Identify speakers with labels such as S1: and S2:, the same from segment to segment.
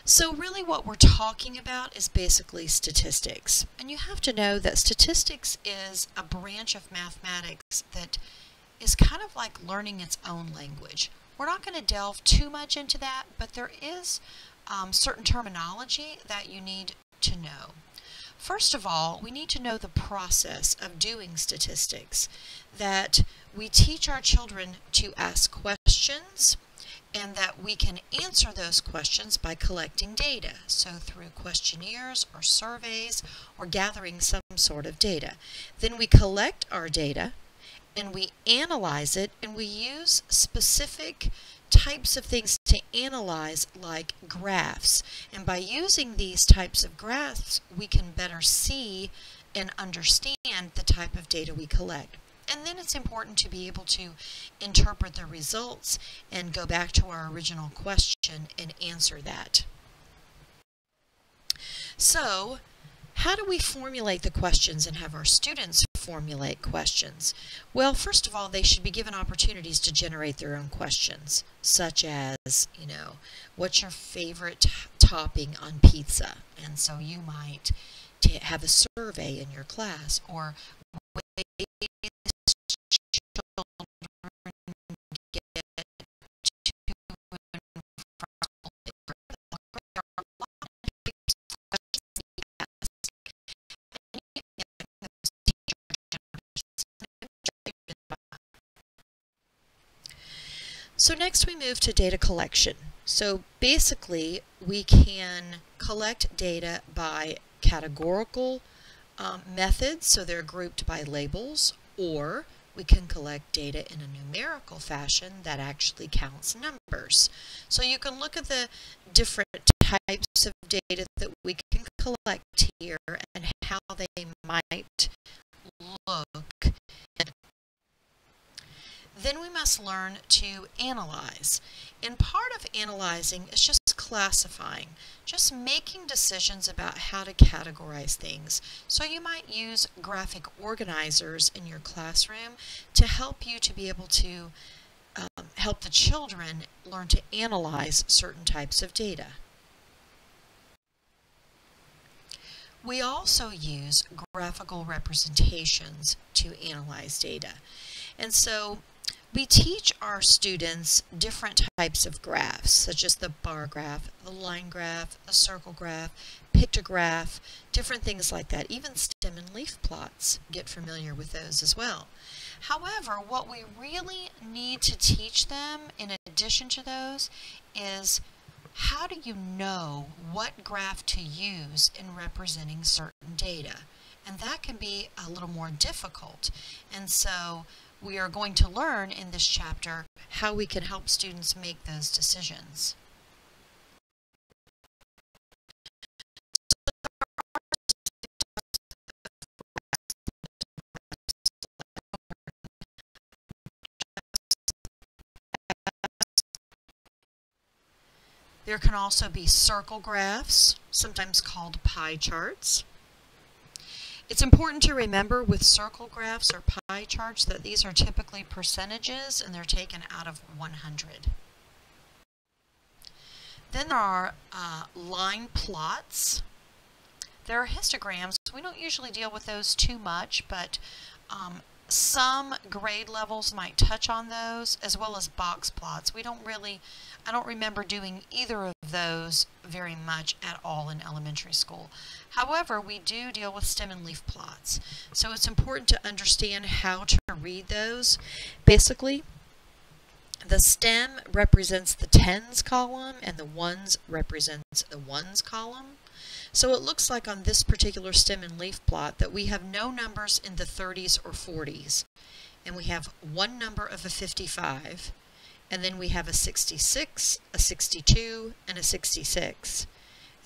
S1: So really what we're talking about is basically statistics. And you have to know that statistics is a branch of mathematics that is kind of like learning its own language. We're not going to delve too much into that, but there is certain terminology that you need to know. First of all, we need to know the process of doing statistics, that we teach our children to ask questions, and that we can answer those questions by collecting data, so through questionnaires or surveys or gathering some sort of data. Then we collect our data and we analyze it, and we use specific types of things to analyze, like graphs. And by using these types of graphs, we can better see and understand the type of data we collect. And then it's important to be able to interpret the results and go back to our original question and answer that. So, how do we formulate the questions and have our students formulate questions? Well, first of all, they should be given opportunities to generate their own questions, such as, what's your favorite topping on pizza? And so you might have a survey in your class, or ways children get to So next we move to data collection. So basically we can collect data by categorical methods, so they're grouped by labels, or we can collect data in a numerical fashion that actually counts numbers. So you can look at the different types of data that we can collect here and how they might look. Then we must learn to analyze. And part of analyzing is just classifying, just making decisions about how to categorize things. So you might use graphic organizers in your classroom to help you to be able to help the children learn to analyze certain types of data. We also use graphical representations to analyze data. And so we teach our students different types of graphs, such as the bar graph, the line graph, the circle graph, pictograph, different things like that. Even stem and leaf plots, get familiar with those as well. However, what we really need to teach them in addition to those is, how do you know what graph to use in representing certain data? And that can be a little more difficult. And so we are going to learn in this chapter how we can help students make those decisions. There can also be circle graphs, sometimes called pie charts. It's important to remember with circle graphs or pie charts that these are typically percentages and they're taken out of 100. Then there are line plots. There are histograms. We don't usually deal with those too much, but some grade levels might touch on those, as well as box plots. I don't remember doing either of those very much at all in elementary school. However, we do deal with stem and leaf plots. So it's important to understand how to read those. Basically, the stem represents the tens column and the ones represents the ones column. So it looks like on this particular stem and leaf plot that we have no numbers in the 30s or 40s. And we have one number of a 55. And then we have a 66, a 62, and a 66.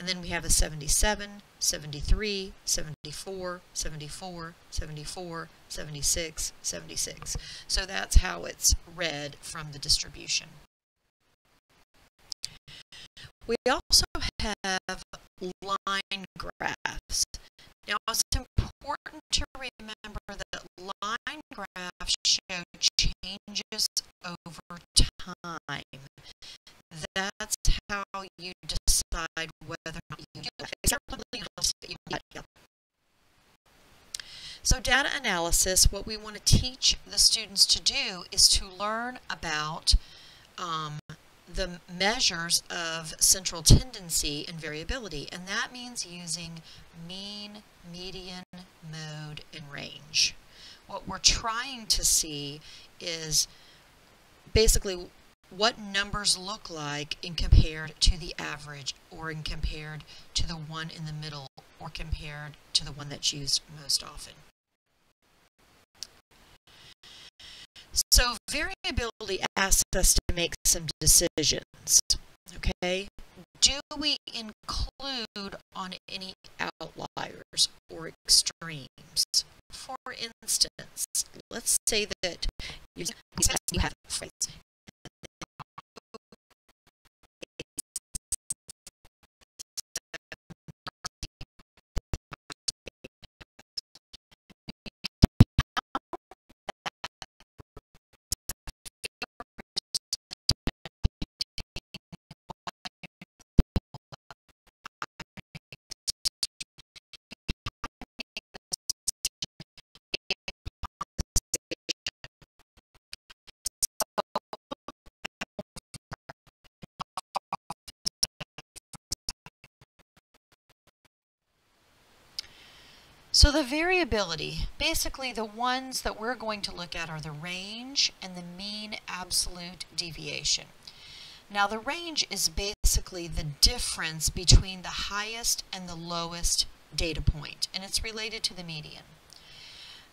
S1: And then we have a 77, 73, 74, 74, 74, 76, 76. So that's how it's read from the distribution. We also have line graphs. Now it's important to remember that line graphs show changes over time. That's how you decide whether or not you do. So data analysis, what we want to teach the students to do is to learn about the measures of central tendency and variability, and that means using mean, median, mode, and range. What we're trying to see is basically what numbers look like in compared to the average, or in compared to the one in the middle, or compared to the one that's used most often. So variability asks us to make some decisions, okay? Do we include on any outliers or extremes? For instance, let's say that you have phrase. So the variability, basically the ones that we're going to look at are the range and the mean absolute deviation. Now the range is basically the difference between the highest and the lowest data point, and it's related to the median.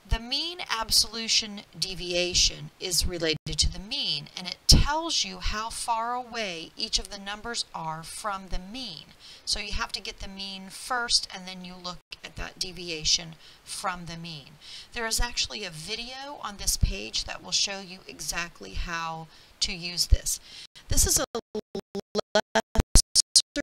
S1: The mean absolute deviation is related to the mean, and it tells you how far away each of the numbers are from the mean. So you have to get the mean first, and then you look at that deviation from the mean. There is actually a video on this page that will show you exactly how to use this. This is a lesser used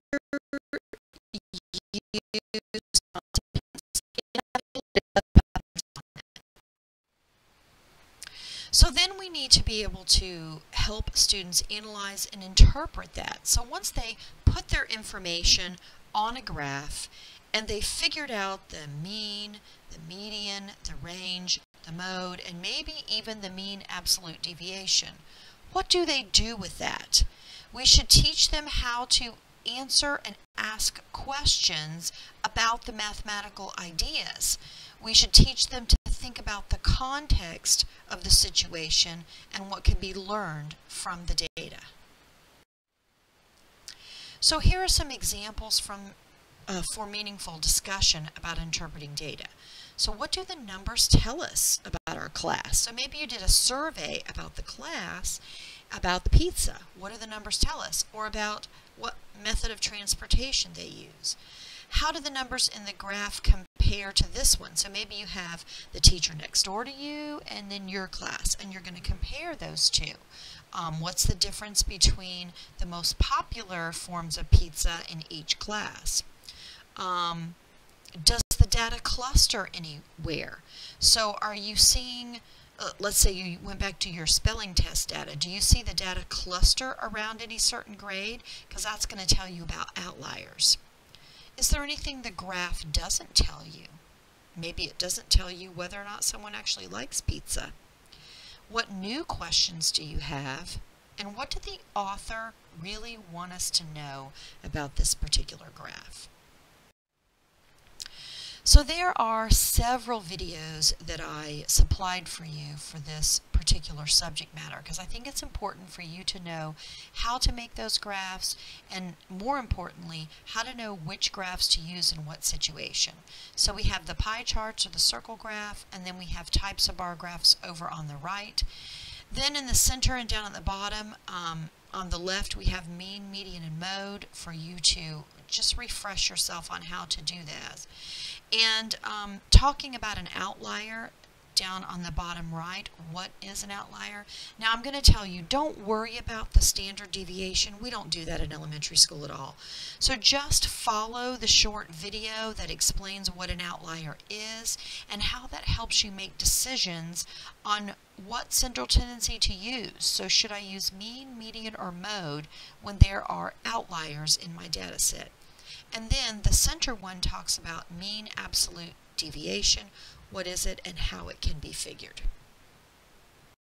S1: So then we need to be able to help students analyze and interpret that. So once they put their information on a graph and they figured out the mean, the median, the range, the mode, and maybe even the mean absolute deviation, what do they do with that? We should teach them how to answer and ask questions about the mathematical ideas. We should teach them to think about the context of the situation and what can be learned from the data. So here are some examples for meaningful discussion about interpreting data. So what do the numbers tell us about our class? So maybe you did a survey about the class, about the pizza. What do the numbers tell us? Or about what method of transportation they use. How do the numbers in the graph compare to this one? So maybe you have the teacher next door to you and then your class, and you're going to compare those two. What's the difference between the most popular forms of pizza in each class? Does the data cluster anywhere? So are you seeing, let's say you went back to your spelling test data, do you see the data cluster around any certain grade? Because that's going to tell you about outliers. Is there anything the graph doesn't tell you? Maybe it doesn't tell you whether or not someone actually likes pizza. What new questions do you have? And what did the author really want us to know about this particular graph? So there are several videos that I supplied for you for this particular subject matter because I think it's important for you to know how to make those graphs, and more importantly, how to know which graphs to use in what situation. So we have the pie charts or the circle graph, and then we have types of bar graphs over on the right. Then in the center and down at the bottom, on the left, we have mean, median, and mode for you to just refresh yourself on how to do that. And talking about an outlier down on the bottom right, what is an outlier? Now I'm going to tell you, don't worry about the standard deviation. We don't do that in elementary school at all. So just follow the short video that explains what an outlier is and how that helps you make decisions on what central tendency to use. So should I use mean, median, or mode when there are outliers in my data set? And then the center one talks about mean absolute deviation, what is it, and how it can be figured.